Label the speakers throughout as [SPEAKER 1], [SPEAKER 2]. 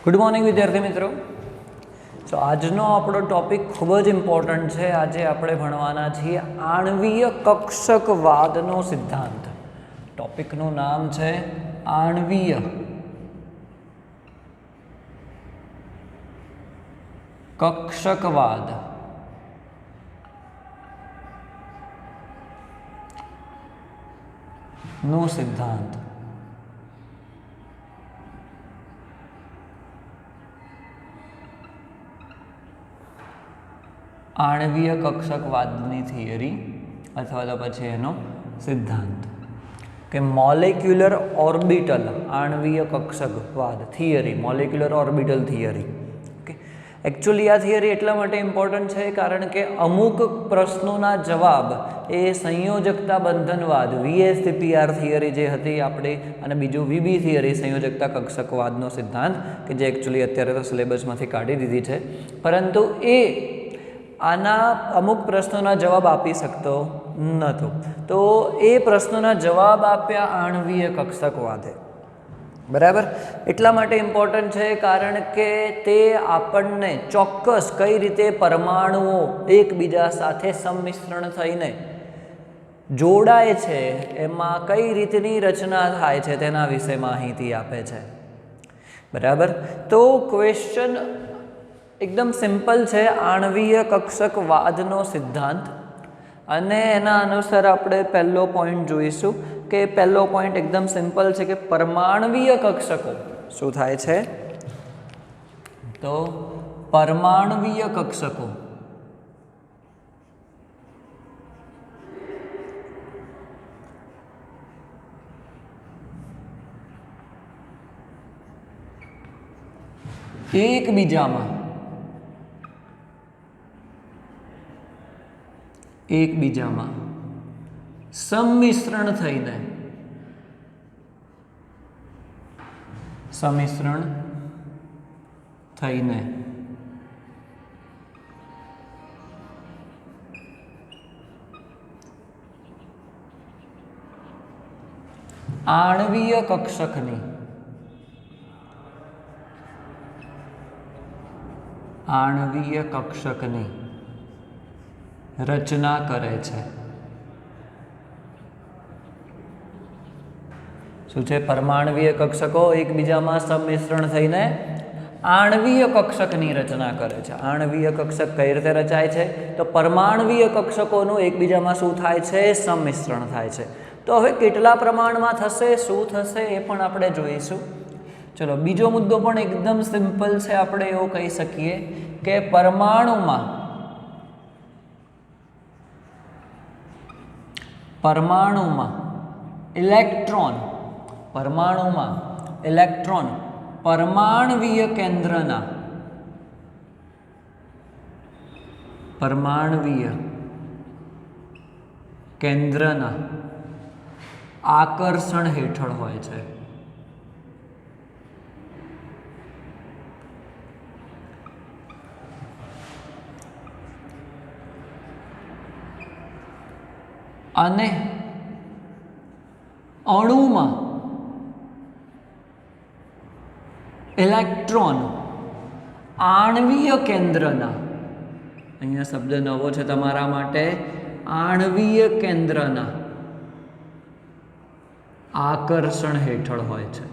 [SPEAKER 1] Good morning विद्यार्थी मित्रों। तो આજનો આપણો ટોપિક ખૂબ જ ઇમ્પોર્ટન્ટ છે। આજે આપણે ભણવાના છીએ આણ્વીય કક્ષકવાદનો સિદ્ધાંત। ટોપિકનું નામ છે આણ્વીય કક્ષકવાદ નો સિદ્ધાંત। आणवीय कक्षकवादनी थियरी अथवा तो पछी एनो सिद्धांत के मॉलिक्युलर ऑर्बिटल आणवीय कक्षकवाद theory molecular orbital theory. Okay, actually आ थियरी एटला माटे इम्पोर्टंट है कारण के अमुक प्रश्नोना जवाब ए संयोजकता बंधनवाद VSCPR थियरी जे हती आपणे अने बीजू VB थियरी संयोजकता कक्षकवादनो सिद्धांत के जे एक्चुअली अत्यारे तो सिलेबसमांथी काढी दीधी छे, परंतु ए आना अमुक प्रश्नों जवाब आपी सकतो नतो। तो ए प्रश्नों जवाब आप्या आणवीय कक्षकवादे। बराबर, एटला माटे इम्पोर्टंट है कारण के ते आपणने चोक्कस कई रीते परमाणुओ एकबीजा साथे सम्मिश्रण थईने जोड़ाय छे, एमां कई रीतनी रचना थाय छे तेना विषे माहिती आपे छे। बराबर, तो क्वेश्चन एकदम सिंपल है, आणवीय कक्षकवादनो सिद्धांत अने एना अनुसार आपणे पहलो पॉइंट जोईशुं के पहलो पॉइंट एकदम सिंपल है कि परमाणवीय कक्षको शुं थाय छे। तो परमाणवीय कक्षको एकबीजामां सम्मिश्रण थईने आणवीय कक्षकनी रचना करे छे। शुं छे? परमाणवीय कक्षको एकबीजामां सम्मिश्रण थईने आणवीय कक्षकनी रचना करे छे। आणवीय कक्षक कई रीते रचाय छे? तो परमाणवीय कक्षकोनुं एकबीजामां शुं थाय छे? सम्मिश्रण थाय छे। तो हवे केटला प्रमाणमां थशे, शुं थशे ए पण आपणे जोईशुं। चलो, बीजो मुद्दो पण एकदम सिंपल छे। आपणे एवुं कही सकीए के परमाणुमां इलेक्ट्रॉन परमाणवीय केंद्रना आकर्षण हेठळ होय छे। अने अणुमां इलेक्ट्रॉन आणवीय केंद्रना, अहींया शब्द नवो छे तमारा माटे, आणवीय केंद्रना आकर्षण हेठळ होय छे।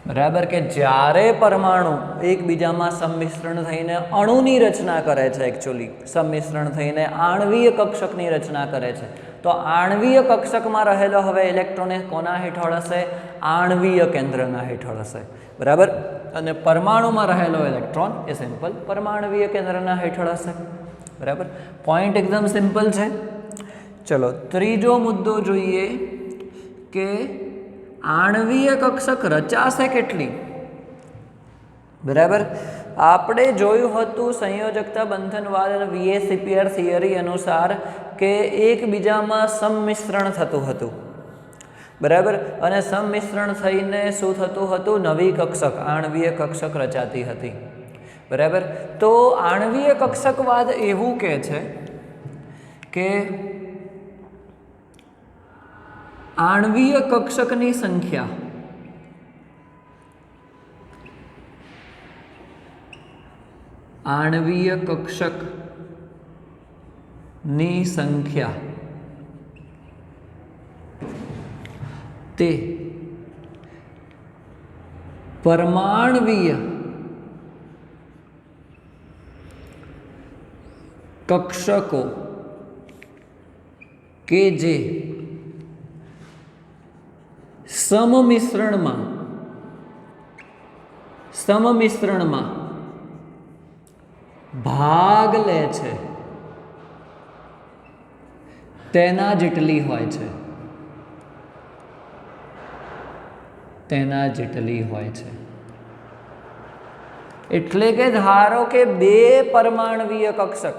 [SPEAKER 1] बराबर, के ज्यारे परमाणु एकबीजामां सम्मिश्रण थईने अणुनी रचना करे छे, एक्चुअली सम्मिश्रण थईने आणवीय कक्षकनी रचना करे छे, तो आणवीय कक्षकमां रहेलो हवे इलेक्ट्रॉन कोना हेठळ हशे? आणवीय केंद्રના हेठળ हशे। बराबर, अने परमाणुमां रहेलो इलेक्ट्रॉन ए सिंपल परमाणवीय केंद्રના हेठળ हशे। बराबर, पॉइंट एकदम सिंपल छे। चलो, त्रीजो मुद्दो जोईए के आणवीय कक्षक रचाशे केटली। बराबर, आपणे जोयुं हतुं संयोजकता बंधनवाद अने VSCPR थियरी अनुसार के एकबीजामां सम्मिश्रण थतुं हतुं। बराबर, अने सम्मिश्रण थईने शुं थतुं हतुं? नवी कक्षक आणवीय कक्षक रचाती हती। बराबर, तो आणवीय कक्षकवाद एवुं कहे छे કે આણ્વીય કક્ષકની સંખ્યા આણ્વીય કક્ષકની સંખ્યા તે પરમાણ્વીય કક્ષકો કે જે સમમિશ્રણમાં ભાગ લે છે તેના જેટલી હોય છે, તેના જેટલી હોય છે. એટલે કે ધારો કે બે પરમાણ્વીય કક્ષક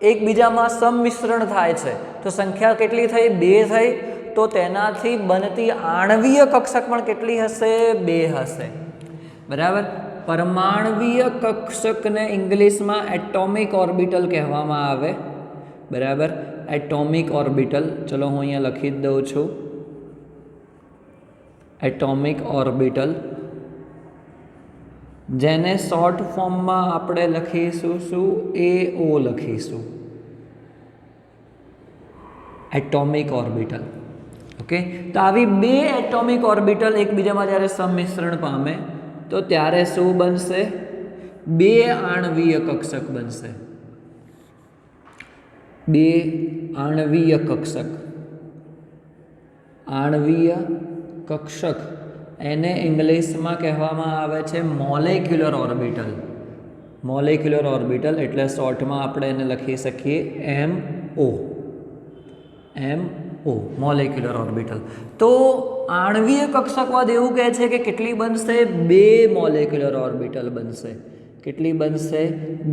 [SPEAKER 1] એકબીજામાં સંમિશ્રણ થાય છે તો સંખ્યા કેટલી થઈ? 2 થઈ. તો તેનાથી બનતી આણ્વીય કક્ષક પણ કેટલી હશે? 2 હશે. બરાબર. પરમાણ્વીય કક્ષકને ઇંગ્લિશમાં એટોમિક ઓર્બિટલ કહેવામાં આવે. બરાબર, એટોમિક ઓર્બિટલ. ચલો હું અહીંયા લખી જ દઉં છું, એટોમિક ઓર્બિટલ, જેને શોર્ટ ફોર્મમાં આપણે લખીશું શું? AO લખીશું, એટોમિક ઓર્બિટલ. ઓકે, તો આવી બે એટોમિક ઓર્બિટલ એકબીજામાં જ્યારે સંમિશ્રણ પામે તો ત્યારે શું બનશે? 2 આણ્વીય કક્ષક બનશે. 2 આણ્વીય કક્ષક. આણ્વીય કક્ષક એને ઇંગ્લિશમાં કહેવામાં આવે છે મોલેક્યુલર ઓર્બિટલ. મોલેક્યુલર ઓર્બિટલ એટલે શોર્ટમાં આપણે એને લખી શકીએ MO. Molecular orbital. તો આણ્વીય કક્ષકવાદ એવું કહે છે કે કેટલી બનશે? 2 મોલેક્યુલર ઓર્બિટલ બનશે. કેટલી બનશે?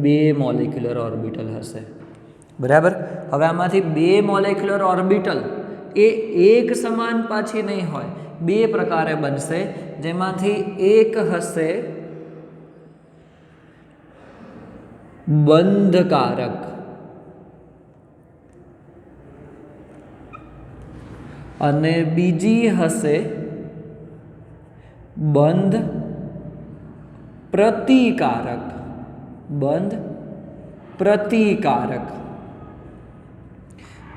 [SPEAKER 1] 2 મોલેક્યુલર ઓર્બિટલ હશે. બરાબર. હવે આમાંથી 2 મોલેક્યુલર ઓર્બિટલ એ એક સમાન પાછી નહીં હોય, 2 પ્રકારે બનશે, જેમાંથી એક હશે બંધકારક અને બીજી હશે બંધ પ્રતિકારક. બંધ પ્રતિકારક.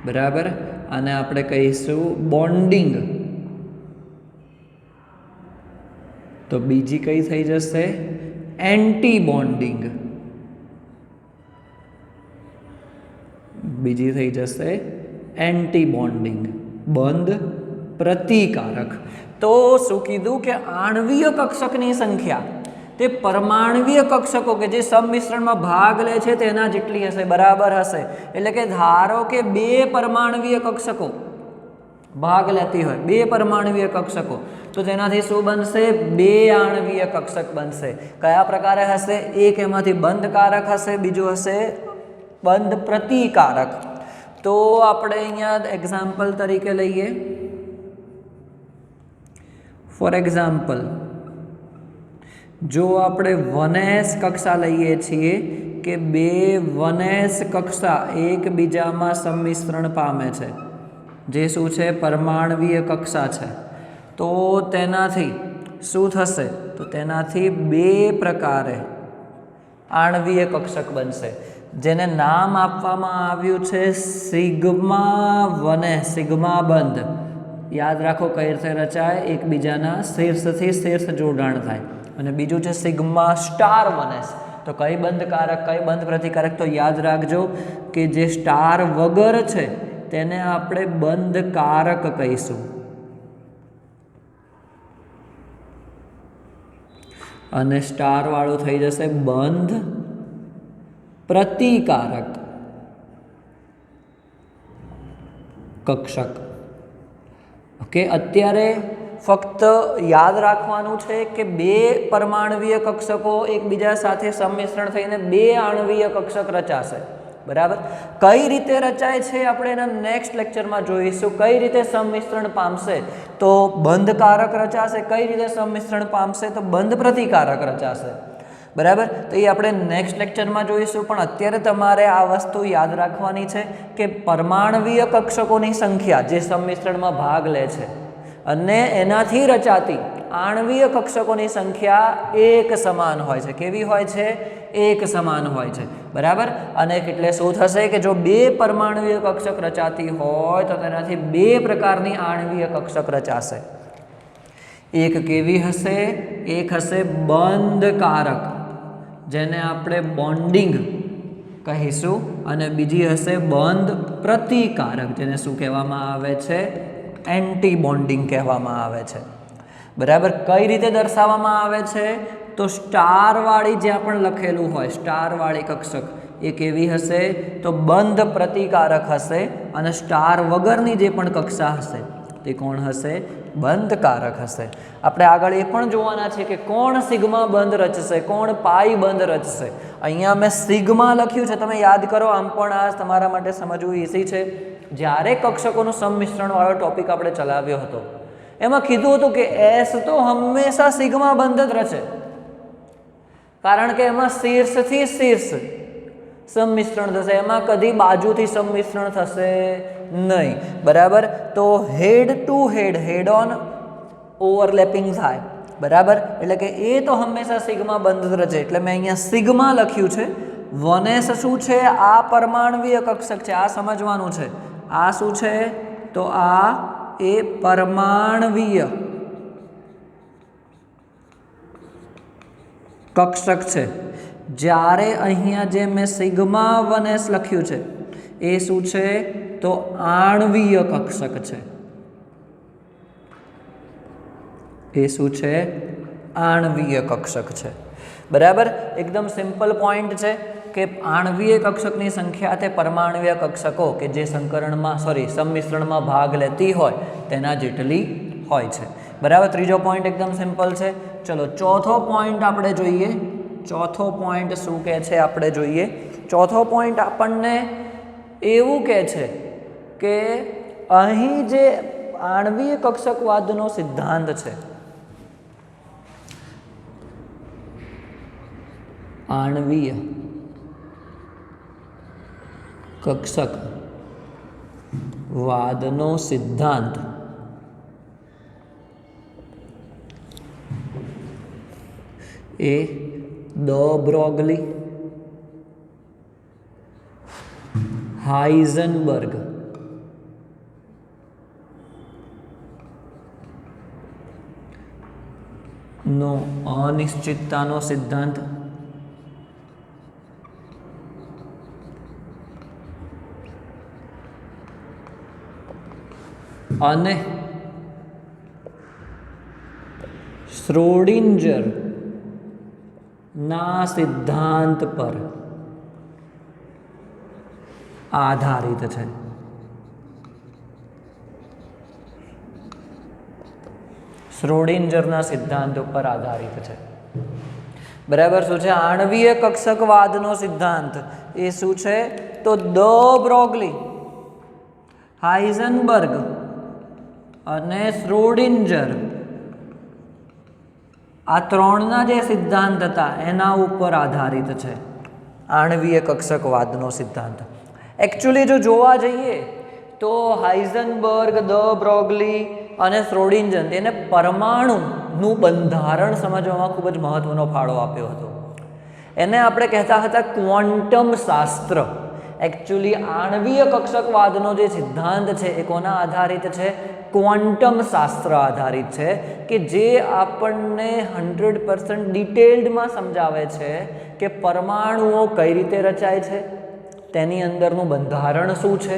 [SPEAKER 1] બરાબર. અને આપણે કહીશું બોન્ડિંગ. તો બીજી કઈ થઈ જશે? Anti bonding. બીજી થઈ જશે એન્ટી બોન્ડિંગ, બંધ પ્રતિકારક. તો શું કીધું કે આણ્વીય કક્ષકની સંખ્યા તે પરમાણ્વીય કક્ષકો કે જે સંમિશ્રણમાં ભાગ લે છે તેના જેટલી હશે. બરાબર હશે. એટલે કે ધારો કે 2 પરમાણ્વીય કક્ષકો ભાગ લેતી હોય, 2 પરમાણ્વીય કક્ષકો, તો તેનાથી શું બનશે? 2 આણ્વીય કક્ષક બનશે. કયા પ્રકારે હશે? એક એમાંથી બંધકારક હશે, બીજું હશે બંધ પ્રતિકારક. તો આપણે અહીંયા એક્ઝામ્પલ તરીકે લઈએ. ફોર એક્ઝામ્પલ, જો આપણે 1s કક્ષા લઈએ છીએ કે 2 1s કક્ષા એકબીજામાં સંમિશ્રણ પામે છે, જે શું છે? પરમાણ્વીય કક્ષા છે. તો તેનાથી શું થશે? તો તેનાથી 2 પ્રકારે આણ્વીય કક્ષક બનશે, જેને નામ આપવામાં આવ્યું છે સિગ્મા 1s, સિગ્મા બંધ. યાદ રાખો કઈ રીતે રચાય? એકબીજાના શીર્ષથી શીર્ષ જોડાણ થાય. અને બીજું છે સિગ્મા સ્ટાર 1s. તો કઈ બંધકારક, કઈ બંધ પ્રતિકારક? તો યાદ રાખજો કે જે સ્ટાર વગર છે તેને આપણે બંધકારક કહીશું, અને સ્ટાર વાળું થઈ જશે બંધ પ્રતિકારક કક્ષક. ઓકે, અત્યારે ફક્ત યાદ રાખવાનું છે કે 2 પરમાણ્વીય કક્ષકો એકબીજા સાથે સંમિશ્રણ થઈને 2 આણ્વીય કક્ષક રચાશે. બરાબર. કઈ રીતે રચાય છે આપણે એના નેક્સ્ટ લેક્ચરમાં જોઈશું. કઈ રીતે સંમિશ્રણ પામશે તો બંધકારક રચાશે, કઈ રીતે સંમિશ્રણ પામશે તો બંધ પ્રતિકારક રચાશે. બરાબર. તો એ આપણે નેક્સ્ટ લેક્ચરમાં જોઈશું, પણ અત્યારે તમારે આ વસ્તુ યાદ રાખવાની છે કે પરમાણવીય કક્ષકોની સંખ્યા જે સંમિશ્રણમાં ભાગ લે છે અને એનાથી રચાતી આણવીય કક્ષકોની સંખ્યા એક સમાન હોય છે. કેવી હોય છે? એક સમાન હોય છે. બરાબર. અને એટલે શું થશે કે જો બે પરમાણવીય કક્ષક રચાતી હોય તો તેનાથી બે પ્રકારની આણવીય કક્ષક રચાશે. એક કેવી હશે? એક હશે બંધકારક, જેને આપણે બોન્ડિંગ કહીશું, અને બીજી હશે બંધ પ્રતિકારક, જેને શું કહેવામાં આવે છે? એન્ટી બોન્ડિંગ કહેવામાં આવે છે. બરાબર. કઈ રીતે દર્શાવવામાં આવે છે? તો સ્ટારવાળી જ્યાં પણ લખેલું હોય સ્ટારવાળી કક્ષક એ કેવી હશે? તો બંધ પ્રતિકારક હશે, અને સ્ટાર વગરની જે પણ કક્ષા હશે તે કોણ હશે? બંધકારક હશે. આપણે આગળ એ પણ જોવાના છે કે કોણ સિગ્મા બંધ રચશે, કોણ પાઈ બંધ રચશે. અહીંયા મેં સિગ્મા લખ્યું છે, તમે યાદ કરો, આમ પણ આ તમારા માટે સમજવું ઈઝી છે. જ્યારે કક્ષકોનું સંમિશ્રણવાળો ટોપિક આપણે ચલાવ્યો હતો એમાં કીધું હતું કે એસ તો હંમેશા સિગ્મા બંધ જ રચે, કારણ કે એમાં શીર્ષથી શીર્ષ સંમિશ્રણ થશે, એમાં કદી બાજુથી સંમિશ્રણ થશે નહીં. બરાબર. તો head to head, head on overlapping થાય. બરાબર. એટલે કે એ તો હંમેશા સિગ્મા બંધ જ રચે, એટલે મેં અહીંયા સિગ્મા લખ્યું છે. 1s શું છે? આ પરમાણવીય કક્ષક છે, આ સમજવાનું છે. આ શું છે? તો આ એ પરમાણવીય કક્ષક છે. જ્યારે અહીંયા જે મેં સિગ્મા 1s લખ્યું છે એ શું છે? તો આણવીય કક્ષક છે. એ શું છે? આણવીય કક્ષક છે. બરાબર. એકદમ સિમ્પલ પોઈન્ટ છે કે આણવીય કક્ષકની સંખ્યા તે પરમાણવીય કક્ષકો કે જે સંમિશ્રણમાં ભાગ લેતી હોય તેના જેટલી હોય છે. બરાબર. ત્રીજો પોઈન્ટ એકદમ સિમ્પલ છે. ચલો ચોથો પોઈન્ટ આપણે જોઈએ. ચોથો પોઈન્ટ શું કહે છે આપણે જોઈએ. ચોથો પોઈન્ટ આપણને એવું કહે છે કે અહીં જે આણવીય કક્ષકવાદનો સિદ્ધાંત છે, આણવીય કક્ષકવાદનો સિદ્ધાંત એ દ બ્રોગલી, હાઇઝનબર્ગ નો અનિશ્ચિતતાનો સિદ્ધાંત અને શ્રોડિંજર ના સિદ્ધાંત પર આધારિત છે. શ્રોડિંજરના સિદ્ધાંત ઉપર આધારિત છે. બરાબર. શું છે? આણવીય કક્ષકવાદનો સિદ્ધાંત એ શું છે? તો દ બ્રોગલી, હાઇઝનબર્ગ અને શ્રોડિંજર આ ત્રણના જે સિદ્ધાંત હતા એના ઉપર આધારિત છે આણવીય કક્ષકવાદનો સિદ્ધાંત. એકચ્યુઅલી જો જોવા જઈએ તો હાઇઝનબર્ગ, દ બ્રોગલી અને શ્રોડિંજર તેને પરમાણુનું બંધારણ સમજવામાં ખૂબ જ મહત્વનો ફાળો આપ્યો હતો. એને આપણે કહેતા હતા ક્વોન્ટમ શાસ્ત્ર. એકચ્યુઅલી આણવીય કક્ષકવાદનો જે સિદ્ધાંત છે એ કોના આધારિત છે? ક્વોન્ટમ શાસ્ત્ર આધારિત છે, કે જે આપણને 100% ડિટેલ્ડમાં સમજાવે છે કે પરમાણુઓ કઈ રીતે રચાય છે, તેની અંદરનું બંધારણ શું છે,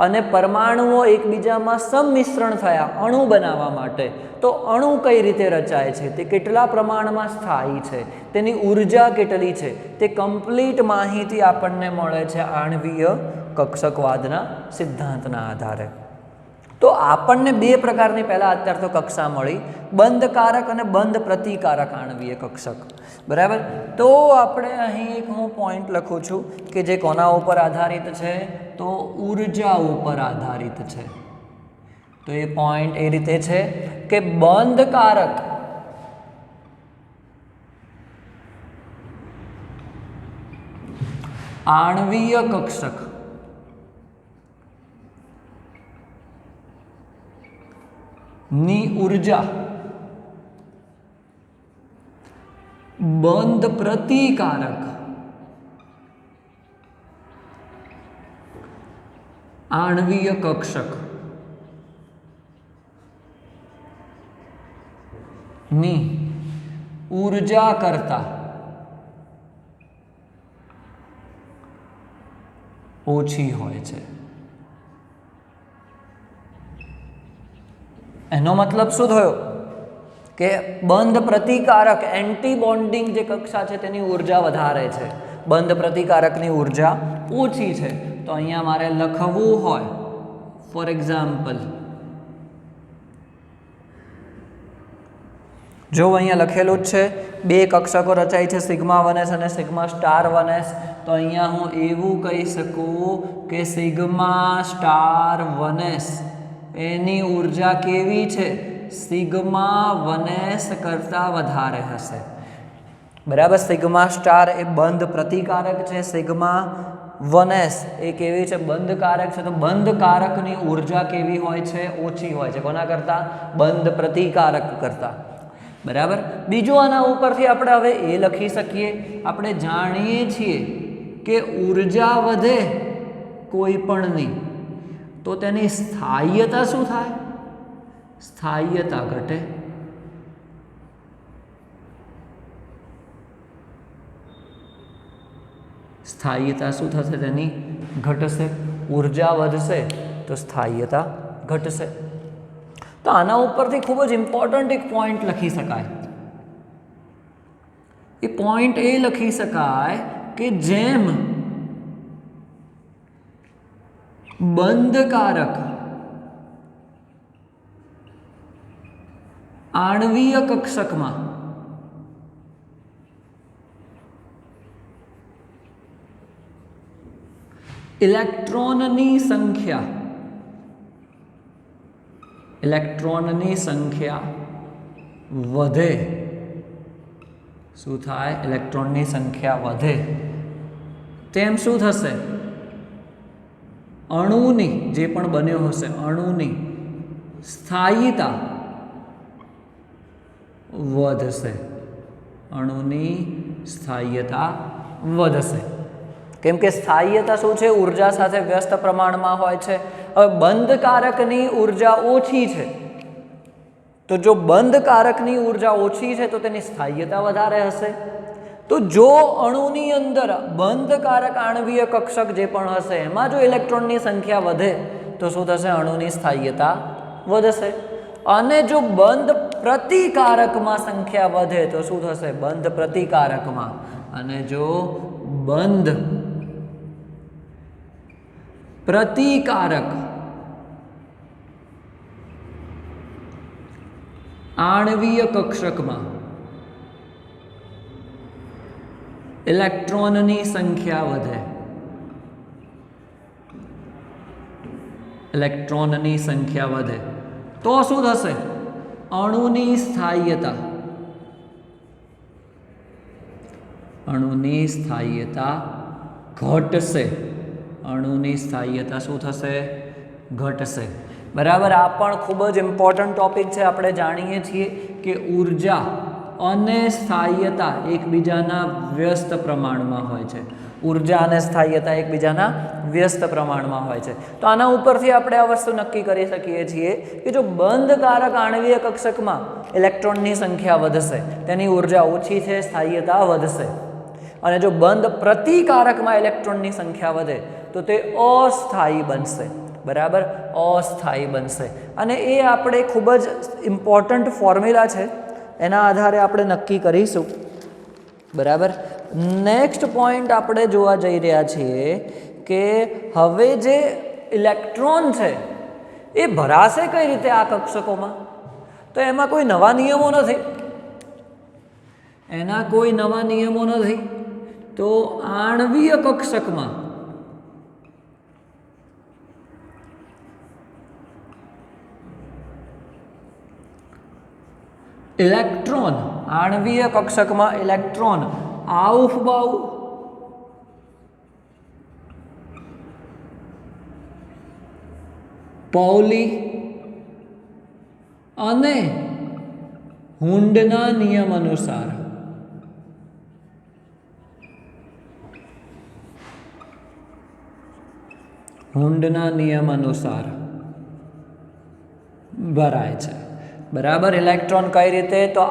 [SPEAKER 1] અને પરમાણુઓ એકબીજામાં સંમિશ્રણ થયા અણુ બનાવવા માટે તો અણુ કઈ રીતે રચાય છે, તે કેટલા પ્રમાણમાં સ્થાયી છે, તેની ઉર્જા કેટલી છે, તે કમ્પ્લીટ માહિતી આપણને મળે છે આણવીય કક્ષકવાદના સિદ્ધાંતના આધારે. તો આપણને બે પ્રકારની પહેલાં અત્યાર તો કક્ષા મળી, બંધકારક અને બંધ પ્રતિકારક આણવીય કક્ષક. બરાબર. તો આપણે અહીં એક હું પોઈન્ટ લખું છું કે જે કોના ઉપર આધારિત છે? તો ઉર્જા ઉપર આધારિત છે. તો એ પોઈન્ટ એ રીતે છે કે બંધકારક आणवीय कक्षक नी ऊर्जा बंध प्रतिकारक आणवीय कक्षक नी ऊर्जा करता ओછી હોય છે। એનો મતલબ શું થયો કે બંધ પ્રતિકારક એન્ટી બોન્ડિંગ જે કક્ષા છે તેની ઊર્જા વધારે છે, બંધ પ્રતિકારકની ઊર્જા ઓછી છે। તો અહીંયા મારે લખવું હોય ફોર એક્ઝામ્પલ, જો અહીંયા લખેલું જ છે બે કક્ષકો રચાય છે સિગ્મા 1s અને સિગ્મા સ્ટાર 1s, તો અહીંયા હું એવું કહી શકું કે સિગ્મા સ્ટાર 1s એની ઊર્જા કેવી છે, સિગ્મા 1s કરતાં વધારે હશે। બરાબર, સિગ્મા સ્ટાર એ બંધ પ્રતિકારક છે, સિગ્મા 1s એ કેવી છે, બંધકારક છે। તો બંધકારકની ઊર્જા કેવી હોય છે, ઓછી હોય છે, કોના કરતાં, બંધ પ્રતિકારક કરતાં। બરાબર, બીજું આના ઉપરથી આપણે હવે એ લખી શકીએ, આપણે જાણીએ છીએ કે ઊર્જા વધે કોઈ પણની તો તેની સ્થાય્યતા શું થાય, સ્થાય્યતા ઘટે। સ્થાય્યતા શું થશે, તેની ઘટશે। ઊર્જા વધશે તો સ્થાય્યતા ઘટશે। તો આના ઉપરથી ખૂબ જ ઇમ્પોર્ટન્ટ એક પોઈન્ટ લખી શકાય, એ પોઈન્ટ એ લખી શકાય કે જેમ બંધકારક आणवीय કક્ષકમાં ઇલેક્ટ્રોનની સંખ્યા વધે, શું થાય, ઇલેક્ટ્રોનની સંખ્યા વધે તેમ શું થશે, અણુની જે પણ બન્યો હશે અણુની સ્થાયીતા વધશે, અણુની સ્થાયીતા વધશે। કેમ કે સ્થાયીતા શું છે, ઊર્જા સાથે વ્યસ્ત પ્રમાણમાં હોય છે। હવે બંધકારકની ઊર્જા ઓછી છે, તો જો બંધકારકની ઊર્જા ઓછી છે તો તેની સ્થાયીતા વધારે હશે। તો જો અણુની અંદર બંધકારક આણવીય કક્ષક જે પણ હશે એમાં જો ઇલેક્ટ્રોનની સંખ્યા વધે તો શું થશે, અણુની સ્થાયીતા વધશે। અને જો બંધ પ્રતિકારકમાં સંખ્યા વધે તો શું થશે, બંધ પ્રતિકારકમાં, અને જો બંધ પ્રતિકારક आणवीय કક્ષકમાં ઇલેક્ટ્રોનની સંખ્યા વધે, ઇલેક્ટ્રોનની સંખ્યા વધે તો શું થશે, અણુની સ્થાયીતા, અણુની સ્થાયીતા ઘટશે, અણુની સ્થાયીતા શું થશે, ઘટશે। બરાબર, આ પણ ખૂબ જ ઇમ્પોર્ટન્ટ ટોપિક છે। આપણે જાણીએ છીએ કે ઊર્જા અને સ્થાયીતા એકબીજાના વ્યસ્ત પ્રમાણમાં હોય છે, ઊર્જા અને સ્થાયીતા એકબીજાના વ્યસ્ત પ્રમાણમાં હોય છે। તો આના ઉપરથી આપણે આ વસ્તુ નક્કી કરી શકીએ છીએ કે જો બંધકારક આણવીય કક્ષકમાં ઇલેક્ટ્રોનની સંખ્યા વધશે, તેની ઊર્જા ઓછી છે, સ્થાયીતા વધશે, અને જો બંધ પ્રતિકારકમાં ઇલેક્ટ્રોનની સંખ્યા વધે તો તે અસ્થાયી બનશે। બરાબર, અસ્થાયી બનશે। અને એ આપણે ખૂબ જ ઇમ્પોર્ટન્ટ ફોર્મ્યુલા છે, એના આધારે આપણે નક્કી કરીશું। બરાબર, નેક્સ્ટ પોઈન્ટ આપણે જોવા જઈ રહ્યા છીએ કે હવે જે ઇલેક્ટ્રોન છે એ ભરાશે કઈ રીતે આ કક્ષકોમાં, તો એમાં કોઈ નવા નિયમો નથી, એના કોઈ નવા નિયમો નથી। તો આણવીય કક્ષકમાં ઇલેક્ટ્રોન, आणवीय કક્ષકમાં ઇલેક્ટ્રોન aufbau પાઉલી અને હુન્ડના નિયમ અનુસાર ભરાય છે, બરાબર. ઇલેક્ટ્રોન કઈ રીતે? તો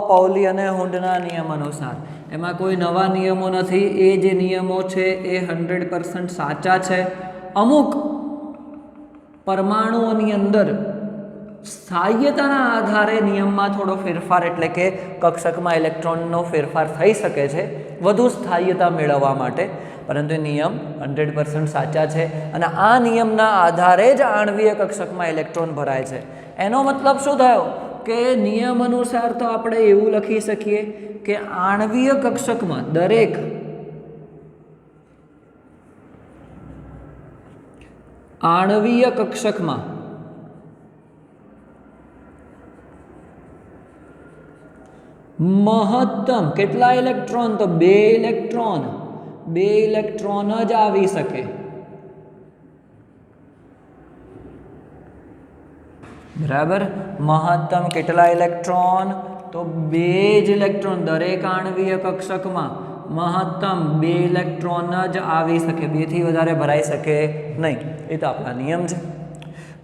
[SPEAKER 1] પાઉલી અને હુન્ડના નિયમ અનુસાર. એમાં કોઈ નવા નિયમો નથી. એ જે નિયમો છે એ 100% સાચા છે. અમુક પરમાણુઓની અંદર સ્થાય્યતાના આધારે નિયમમાં થોડો ફેરફાર, એટલે કે કક્ષકમાં ઇલેક્ટ્રોનનો ફેરફાર થઈ શકે છે વધુ સ્થાય્યતા મેળવવા માટે, પરંતુ એ નિયમ 100% સાચા છે. અને આ નિયમના આધારે જ આણ્વીય કક્ષકમાં ઇલેક્ટ્રોન ભરાય છે. એનો મતલબ શું થયો કે નિયમ અનુસાર તો આપણે એવું લખી શકીએ કે આણ્વીય કક્ષકમાં દરેક આણ્વીય કક્ષકમાં મહત્તમ કેટલા ઇલેક્ટ્રોન? તો 2 ઇલેક્ટ્રોન. 2 ઇલેક્ટ્રોન જ આવી શકે, બરાબર. મહત્તમ કેટલા ઇલેક્ટ્રોન? તો 2 જ ઇલેક્ટ્રોન. દરેક આણ્વીય કક્ષકમાં મહત્તમ 2 ઇલેક્ટ્રોન જ આવી શકે, 2 થી વધારે ભરાઈ શકે નહીં. એ તો આપણા નિયમ છે,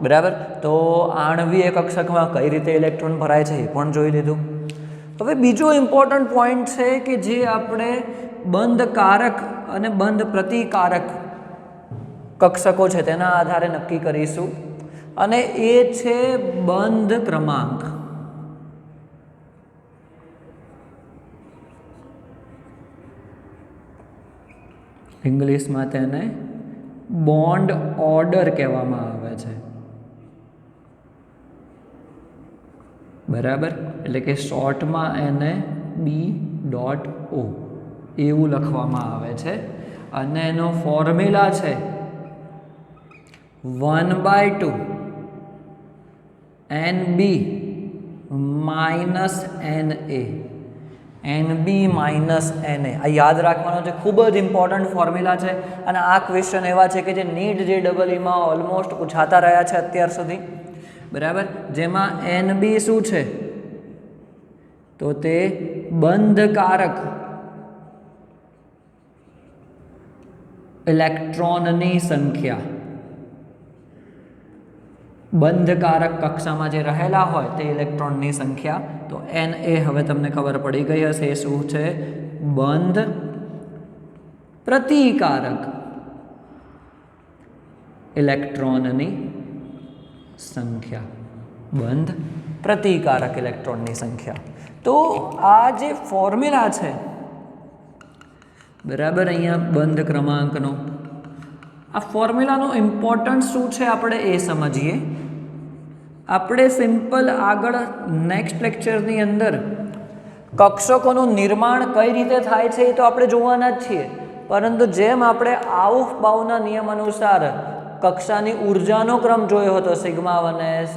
[SPEAKER 1] બરાબર. તો આણ્વીય કક્ષકમાં કઈ રીતે ઇલેક્ટ્રોન ભરાય છે એ પણ જોઈ લીધું. હવે બીજો ઇમ્પોર્ટન્ટ પોઈન્ટ છે કે જે આપણે બંધ કારક અને બંધ પ્રતિકારક કક્ષકો છે તેના આધારે નક્કી કરીશું, અને એ છે બંધ ક્રમાંક. ઇંગ્લિશમાં તેને બોન્ડ ઓર્ડર કહેવામાં આવે છે, બરાબર. એટલે કે શોર્ટમાં એને B.O એવું લખવામાં આવે છે. અને એનો ફોર્મ્યુલા છે 1/2 NB - NA. NB - NA આ યાદ રાખવાનો છે, ખૂબ જ ઇમ્પોર્ટન્ટ ફોર્મ્યુલા છે. અને આ ક્વેશ્ચન એવા છે કે જે નીટ JEEમાં ઓલમોસ્ટ પૂછાતા રહ્યા છે અત્યાર સુધી, બરાબર. જેમાં NB શું છે? તો તે બંધકારક ઇલેક્ટ્રોનની સંખ્યા, બંધકારક કક્ષામાં જે રહેલા હોય તે ઇલેક્ટ્રોનની સંખ્યા. તો NA હવે તમને ખબર પડી ગઈ હશે એ શું છે? બંધ પ્રતિકારક ઇલેક્ટ્રોનની સંખ્યા, બંધ પ્રતિકારક ઇલેક્ટ્રોનની સંખ્યા. તો આ જે ફોર્મ્યુલા છે, બરાબર, અહીંયા બંધ ક્રમાંકનો આ ફોર્મ્યુલાનો ઇમ્પોર્ટન્સ શું છે આપણે એ સમજીએ. આપણે સિમ્પલ આગળ નેક્સ્ટ લેક્ચરની અંદર કક્ષકોનું નિર્માણ કઈ રીતે થાય છે એ તો આપણે જોવાના જ છીએ, પરંતુ જેમ આપણે આઉફબાઉના નિયમ અનુસાર કક્ષાની ઉર્જાનો ક્રમ જોયો હતો, sigma 1s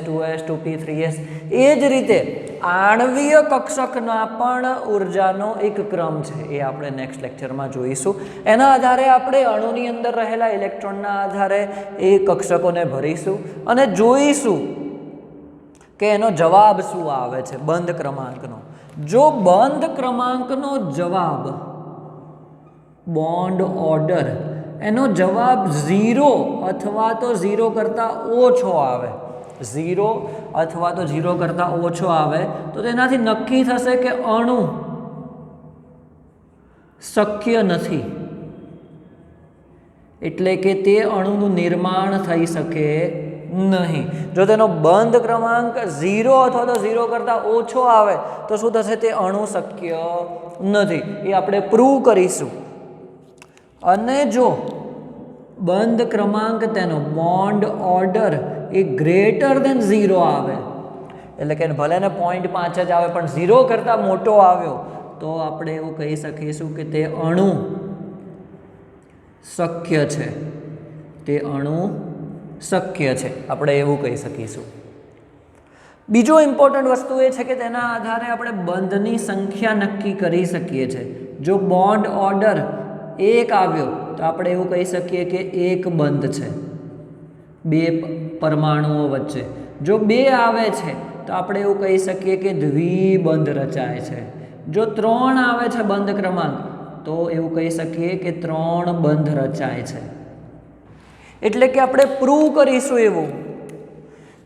[SPEAKER 1] 2s 2p 3s, એ જ રીતે આણ્વીય કક્ષકના પણ ઉર્જાનો એક ક્રમ છે. એ આપણે નેક્સ્ટ લેક્ચરમાં જોઈશું. એના આધારે આપણે અણુની અંદર રહેલા ઇલેક્ટ્રોનના આધારે એ કક્ષકોને ભરીશું અને જોઈશું કે એનો જવાબ શું આવે છે બંધ ક્રમાંકનો. જો બંધ ક્રમાંકનો જવાબ બોન્ડ ઓર્ડર એનો જવાબ 0 અથવા તો 0 કરતાં ઓછો આવે, 0 અથવા તો 0 કરતાં ઓછો આવે, તો તેનાથી નક્કી થશે કે અણુ શક્ય નથી, એટલે કે તે અણુનું નિર્માણ થઈ શકે નહીં. જો તેનો બંધ ક્રમાંક 0 અથવા તો 0 કરતાં ઓછો આવે તો શું થશે? તે અણુ શક્ય નથી. એ આપણે પ્રૂવ કરીશું. અને જો બંધ ક્રમાંક તેનો બોન્ડ ઓર્ડર એ ગ્રેટર દેન 0 આવે, એટલે કે ભલે ને 0.5 જ આવે પણ 0 કરતાં મોટો આવ્યો, તો આપણે એવું કહી શકીશું કે તે અણુ શક્ય છે, તે અણુ શક્ય છે, આપણે એવું કહી શકીશું. બીજો ઇમ્પોર્ટન્ટ વસ્તુ એ છે કે તેના આધારે આપણે બંધની સંખ્યા નક્કી કરી શકીએ છીએ. જો બોન્ડ ઓર્ડર 1 આવ્યો તો આપણે એવું કહી શકીએ કે એક બંધ છે, બે પરમાણુઓ વચ્ચે જો 2 આવે છે તો આપણે એવું કહી શકીએ કે દ્વિબંધ રચાય છે. જો 3 આવે છે બંધ ક્રમાંક તો એવું કહી શકીએ કે 3 બંધ રચાય છે. એટલે કે આપણે પ્રૂવ કરીશું એવું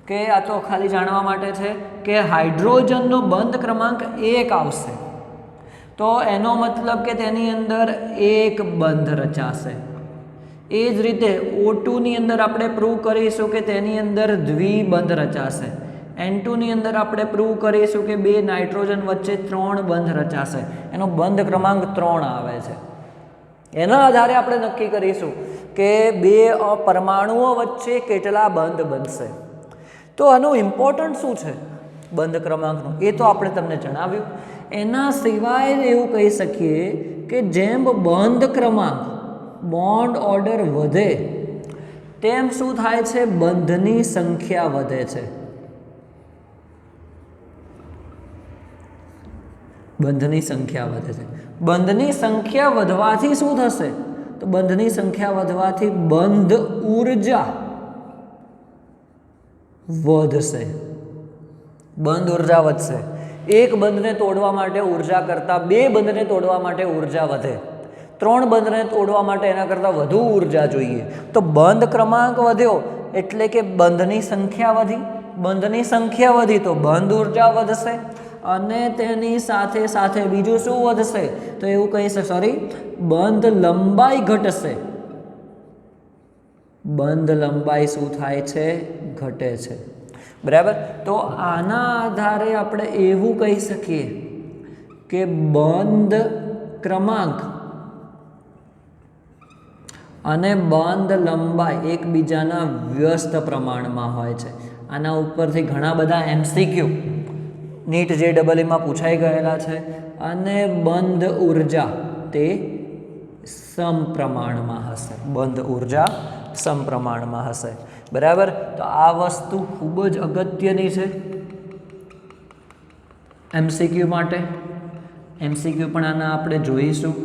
[SPEAKER 1] કે આ તો ખાલી જાણવા માટે છે કે હાઇડ્રોજનનો બંધ ક્રમાંક 1 આવશે તો એનો મતલબ કે તેની અંદર 1 બંધ રચાશે. એ જ રીતે O2 ની અંદર આપણે પ્રૂવ કરીશું કે તેની અંદર દ્વિબંધ રચાશે. N2 ની અંદર આપણે પ્રૂવ કરીશું કે 2 નાઇટ્રોજન વચ્ચે 3 બંધ રચાશે. એનો બંધ ક્રમાંક 3 આવે છે. એના આધારે આપણે નક્કી કરીશું કે 2 પરમાણુઓ વચ્ચે કેટલા બંધ બનશે. તો આનું ઇમ્પોર્ટન્ટ શું છે બંધ ક્રમાંકનું એ તો આપણે તમને જણાવ્યું. એના સિવાય એવું કહી શકીએ કે જેમ બંધ ક્રમાંક બોન્ડ ઓર્ડર વધે તેમ શું થાય છે બંધની સંખ્યા વધે છે. બંધની સંખ્યા વધે છે. બંધની સંખ્યા વધવાથી શું થશે તો બંધની સંખ્યા વધવાથી બંધ ઊર્જા વધશે. બંધ ઊર્જા વધશે. એક બંધને તોડવા માટે ઊર્જા કરતાં 2 બંધને તોડવા માટે ઊર્જા વધે. 3 બંધને તોડવા માટે એના કરતાં વધુ ઊર્જા જોઈએ. તો બંધ ક્રમાંક વધ્યો એટલે કે બંધની સંખ્યા વધી. બંધની સંખ્યા વધી તો બંધ ઊર્જા વધશે અને તેની સાથે સાથે બીજું શું વધશે તો એવું કહી શકે બંધ લંબાઈ ઘટશે. બંધ લંબાઈ શું થાય છે ઘટે છે. બરાબર. તો આના આધારે આપણે એવું કહી શકીએ કે બંધ ક્રમાંક અને બંધ લંબાઈ એકબીજાના વ્યસ્ત પ્રમાણમાં હોય છે. આના ઉપરથી ઘણા બધા MCQ નીટ JEE માં પૂછાઈ ગયેલા છે. અને બંધ ઊર્જા તે સમપ્રમાણમાં હશે. બંધ ઊર્જા સમપ્રમાણમાં હશે. બરાબર. તો આ વસ્તુ ખૂબ જ અગત્યની છે MCQ માટે. MCQ પણ આના આપણે જોઈશું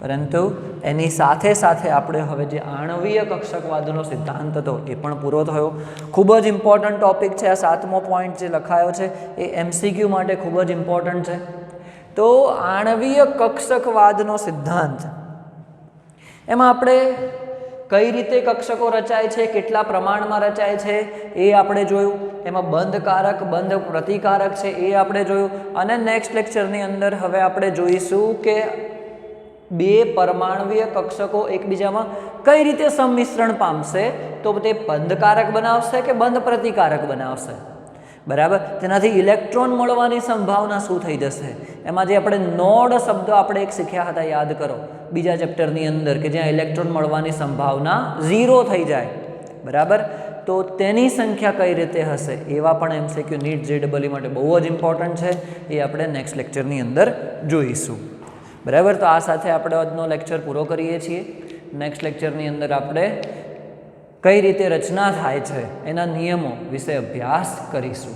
[SPEAKER 1] પરંતુ એની સાથે સાથે આપણે હવે જે આણવીય કક્ષકવાદનો સિદ્ધાંત હતો એ પણ પૂરો થયો. ખૂબ જ ઇમ્પોર્ટન્ટ ટોપિક છે. આ 7મો પોઈન્ટ જે લખાયો છે એ MCQ માટે ખૂબ જ ઇમ્પોર્ટન્ટ છે. તો આણવીય કક્ષકવાદનો સિદ્ધાંત એમાં આપણે કઈ રીતે કક્ષકો રચાય છે કેટલા પ્રમાણમાં રચાય છે એ આપણે જોયું. એમાં બંધકારક બંધ પ્રતિકારક છે એ આપણે જોયું. અને નેક્સ્ટ લેક્ચરની અંદર હવે આપણે જોઈશું કે 2 પરમાણવીય કક્ષકો એકબીજામાં કઈ રીતે સંમિશ્રણ પામશે તો તે બંધકારક બનાવશે કે બંધ પ્રતિકારક બનાવશે. બરાબર. તેનાથી ઇલેક્ટ્રોન મળવાની સંભાવના શું થઈ જશે. એમાં જે આપણે નોડ શબ્દ આપણે એક શીખ્યા હતા યાદ કરો બીજા ચેપ્ટરની અંદર કે જ્યાં ઇલેક્ટ્રોન મળવાની સંભાવના 0 થઈ જાય. બરાબર. તો તેની સંખ્યા કઈ રીતે હશે એવા પણ MCQ નીટ JEE માટે બહુ જ ઇમ્પોર્ટન્ટ છે. એ આપણે નેક્સ્ટ લેક્ચરની અંદર જોઈશું. બરાબર. તો આ સાથે આપણે આજનો લેક્ચર પૂરો કરીએ છીએ. નેક્સ્ટ લેક્ચરની અંદર આપણે કઈ રીતે રચના થાય છે એના નિયમો વિશે અભ્યાસ કરીશું.